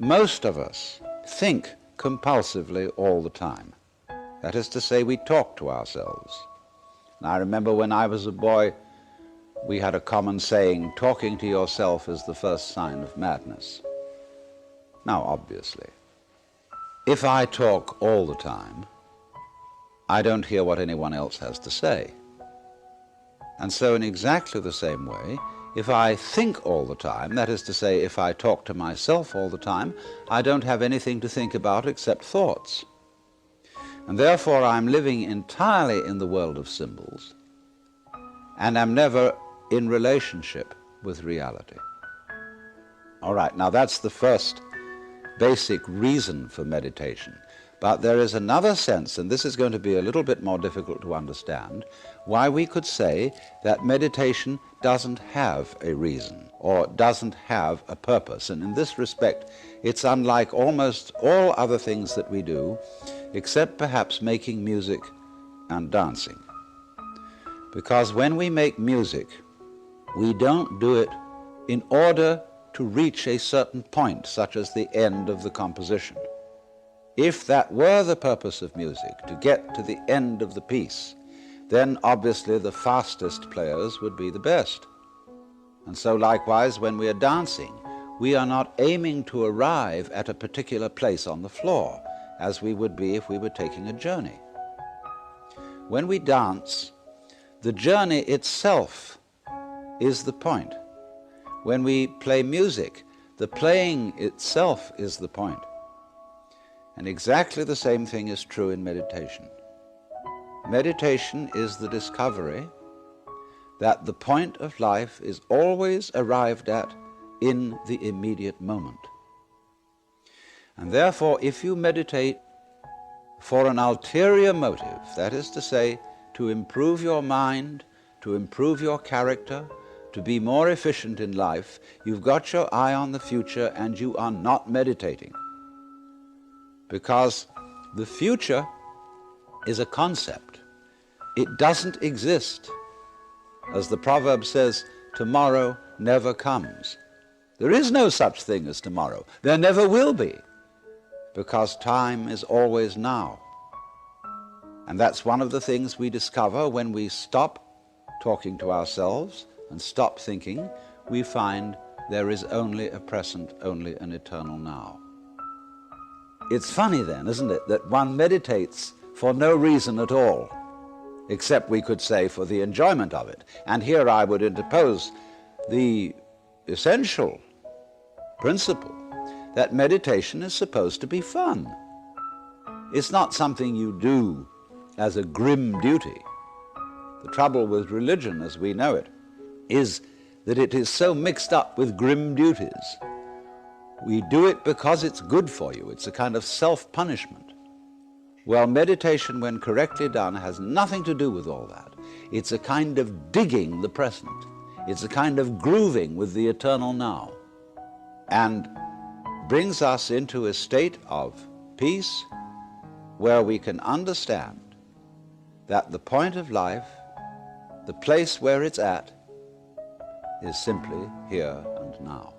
Most of us think compulsively all the time. That is to say, we talk to ourselves. And I remember when I was a boy, we had a common saying, talking to yourself is the first sign of madness. Now, obviously, if I talk all the time, I don't hear what anyone else has to say. And so in exactly the same way, if I think all the time, that is to say, if I talk to myself all the time, I don't have anything to think about except thoughts. And therefore I'm living entirely in the world of symbols, and I'm never in relationship with reality. All right, now that's the first basic reason for meditation. But there is another sense, and this is going to be a little bit more difficult to understand, why we could say that meditation doesn't have a reason or doesn't have a purpose. And in this respect, it's unlike almost all other things that we do, except perhaps making music and dancing. Because when we make music, we don't do it in order to reach a certain point, such as the end of the composition. If that were the purpose of music, to get to the end of the piece, then obviously the fastest players would be the best. And so likewise, when we are dancing, we are not aiming to arrive at a particular place on the floor, as we would be if we were taking a journey. When we dance, the journey itself is the point. When we play music, the playing itself is the point. And exactly the same thing is true in meditation. Meditation is the discovery that the point of life is always arrived at in the immediate moment. And therefore, if you meditate for an ulterior motive, that is to say, to improve your mind, to improve your character, to be more efficient in life, you've got your eye on the future and you are not meditating. Because the future is a concept. It doesn't exist. As the proverb says, tomorrow never comes. There is no such thing as tomorrow. There never will be, because time is always now. And that's one of the things we discover when we stop talking to ourselves and stop thinking. We find there is only a present, only an eternal now. It's funny then, isn't it, that one meditates for no reason at all, except we could say for the enjoyment of it. And here I would interpose the essential principle that meditation is supposed to be fun. It's not something you do as a grim duty. The trouble with religion as we know it is that it is so mixed up with grim duties. We do it because it's good for you. It's a kind of self-punishment. Well, meditation, when correctly done, has nothing to do with all that. It's a kind of digging the present. It's a kind of grooving with the eternal now, and brings us into a state of peace where we can understand that the point of life, the place where it's at, is simply here and now.